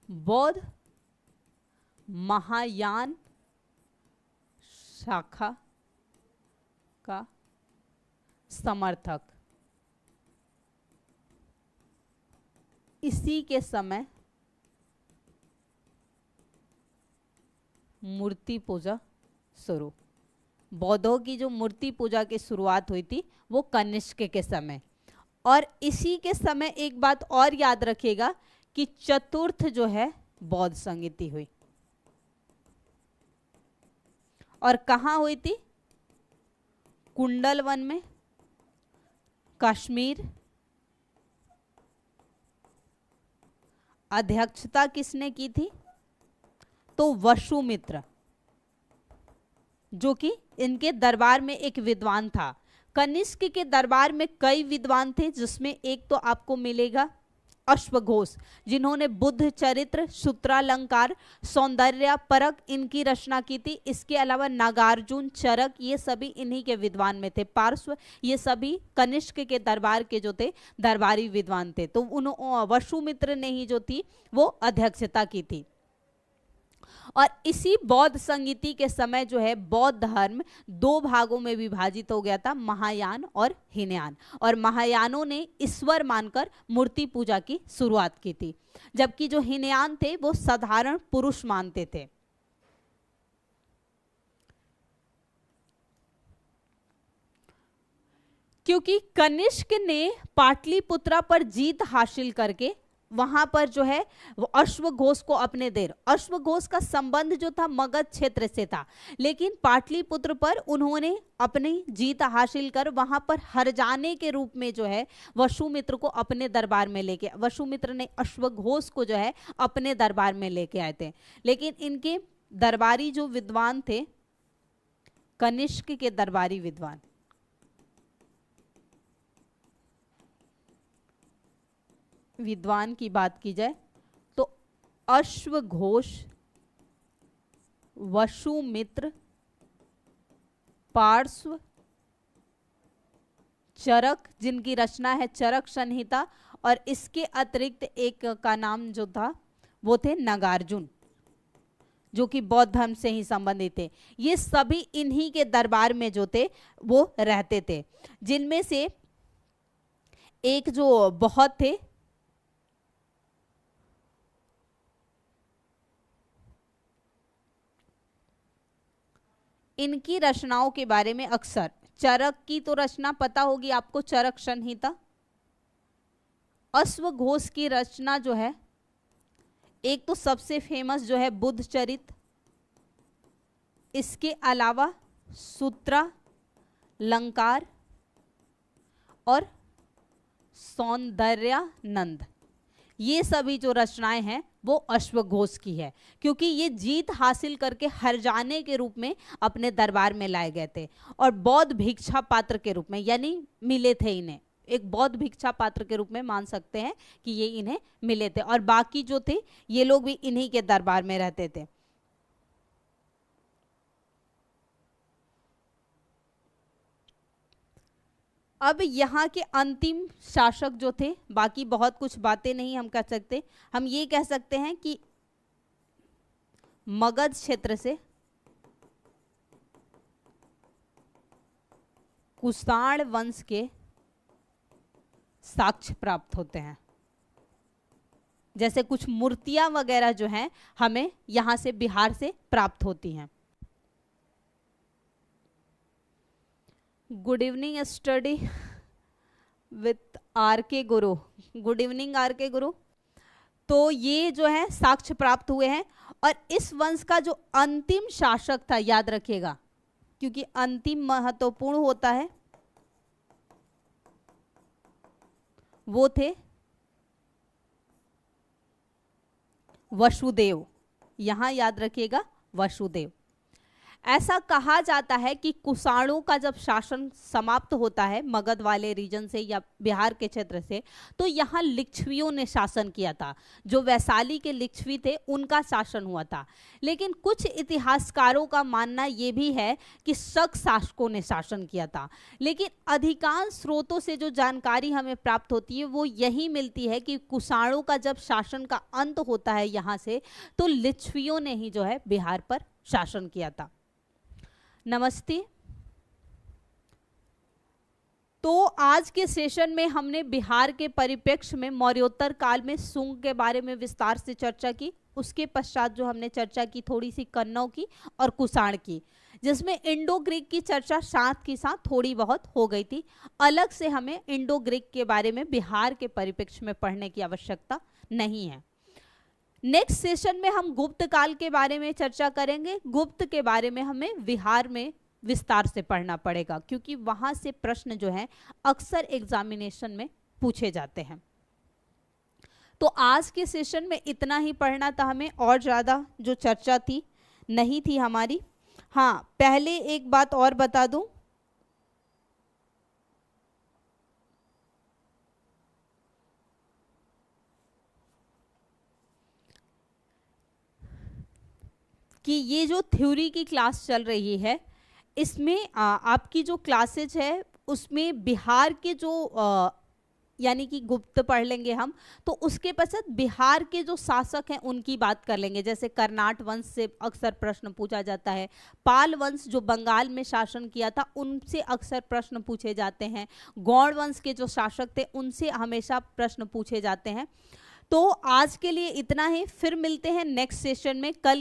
बौद्ध महायान शाखा का समर्थक। इसी के समय मूर्ति पूजा शुरू, बौद्धों की जो मूर्ति पूजा की शुरुआत हुई थी वो कनिष्क के समय। और इसी के समय एक बात और याद रखिएगा कि चतुर्थ जो है बौद्ध संगीति हुई, और कहाँ हुई थी, कुंडल वन में, कश्मीर। अध्यक्षता किसने की थी, तो वसुमित्र, जो कि इनके दरबार में एक विद्वान था। कनिष्क के दरबार में कई विद्वान थे, जिसमें एक तो आपको मिलेगा अश्वघोष, जिन्होंने बुद्ध चरित्र, सूत्रालंकार, सौंदर्य परक इनकी रचना की थी। इसके अलावा नागार्जुन, चरक, ये सभी इन्हीं के विद्वान में थे। पार्श्व, ये सभी कनिष्क के दरबार के जो थे दरबारी विद्वान थे। तो उन वसुमित्र ने ही जो थी वो अध्यक्षता की थी। और इसी बौद्ध संगीति के समय जो है बौद्ध धर्म दो भागों में विभाजित हो गया था, महायान और हीनयान। और महायानों ने ईश्वर मानकर मूर्ति पूजा की शुरुआत की थी, जबकि जो हीनयान थे वो साधारण पुरुष मानते थे। क्योंकि कनिष्क ने पाटलिपुत्रा पर जीत हासिल करके वहां पर जो है वो अश्वघोष को अपने देर, अश्वघोष का संबंध जो था मगध क्षेत्र से था, लेकिन पाटलिपुत्र पर उन्होंने अपनी जीत हासिल कर वहां पर हरजाने के रूप में जो है वसुमित्र को अपने दरबार में लेके, वसुमित्र ने अश्वघोष को जो है अपने दरबार में लेके आए थे। लेकिन इनके दरबारी जो विद्वान थे, कनिष्क के दरबारी विद्वान की बात की जाए तो अश्वघोष, वसुमित्र, पार्श्व, चरक जिनकी रचना है चरक संहिता, और इसके अतिरिक्त एक का नाम जो था वो थे नागार्जुन, जो कि बौद्ध धर्म से ही संबंधित थे। ये सभी इन्हीं के दरबार में जो थे वो रहते थे, जिनमें से एक जो बहुत थे इनकी रचनाओं के बारे में अक्सर, चरक की तो रचना पता होगी आपको, चरक संहिता। अश्वघोष की रचना जो है एक तो सबसे फेमस जो है बुद्ध चरित, इसके अलावा सूत्रा, लंकार और सौंदर्यानंद, ये सभी जो रचनाएं हैं वो अश्वघोष की है, क्योंकि ये जीत हासिल करके हरजाने के रूप में अपने दरबार में लाए गए थे और बौद्ध भिक्षा पात्र के रूप में, यानी मिले थे इन्हें, एक बौद्ध भिक्षा पात्र के रूप में मान सकते हैं कि ये इन्हें मिले थे, और बाकी जो थे ये लोग भी इन्हीं के दरबार में रहते थे। अब यहाँ के अंतिम शासक जो थे, बाकी बहुत कुछ बातें नहीं हम कह सकते, हम ये कह सकते हैं कि मगध क्षेत्र से कुषाण वंश के साक्ष्य प्राप्त होते हैं, जैसे कुछ मूर्तियां वगैरह जो हैं हमें यहां से बिहार से प्राप्त होती हैं। Good evening study with R K. Guru, good evening R K. Guru. तो ये जो है साक्ष्य प्राप्त हुए हैं, और इस वंश का जो अंतिम शासक था, याद रखिएगा क्योंकि अंतिम महत्वपूर्ण होता है, वो थे वसुदेव, यहां याद रखिएगा वसुदेव। ऐसा कहा जाता है कि कुषाणों का जब शासन समाप्त होता है मगध वाले रीजन से या बिहार के क्षेत्र से, तो यहाँ लिच्छवियों ने शासन किया था, जो वैशाली के लिच्छवी थे उनका शासन हुआ था। लेकिन कुछ इतिहासकारों का मानना ये भी है कि शक शासकों ने शासन किया था, लेकिन अधिकांश स्रोतों से जो जानकारी हमें प्राप्त होती है वो यही मिलती है कि कुषाणों का जब शासन का अंत होता है यहाँ से, तो लिच्छवियों ने ही जो है बिहार पर शासन किया था। नमस्ते। तो आज के सेशन में हमने बिहार के परिप्रेक्ष्य में मौर्योत्तर काल में शुंग के बारे में विस्तार से चर्चा की। उसके पश्चात जो हमने चर्चा की थोड़ी सी कन्नौ की और कुषाण की, जिसमें इंडो ग्रीक की चर्चा साथ के साथ थोड़ी बहुत हो गई थी। अलग से हमें इंडो ग्रीक के बारे में बिहार के परिप्रेक्ष्य में पढ़ने की आवश्यकता नहीं है। नेक्स्ट सेशन में हम गुप्त काल के बारे में चर्चा करेंगे। गुप्त के बारे में हमें बिहार में विस्तार से पढ़ना पड़ेगा, क्योंकि वहां से प्रश्न जो है अक्सर एग्जामिनेशन में पूछे जाते हैं। तो आज के सेशन में इतना ही पढ़ना था हमें, और ज़्यादा जो चर्चा थी नहीं थी हमारी। हाँ, पहले एक बात और बता दूं कि ये जो थ्योरी की क्लास चल रही है, इसमें आपकी जो क्लासेज है उसमें बिहार के जो यानी कि गुप्त पढ़ लेंगे हम, तो उसके पश्चात बिहार के जो शासक हैं उनकी बात कर लेंगे। जैसे कर्नाट वंश से अक्सर प्रश्न पूछा जाता है, पाल वंश जो बंगाल में शासन किया था उनसे अक्सर प्रश्न पूछे जाते हैं, गौड़ वंश के जो शासक थे उनसे हमेशा प्रश्न पूछे जाते हैं। तो आज के लिए इतना ही, फिर मिलते हैं नेक्स्ट सेशन में। कल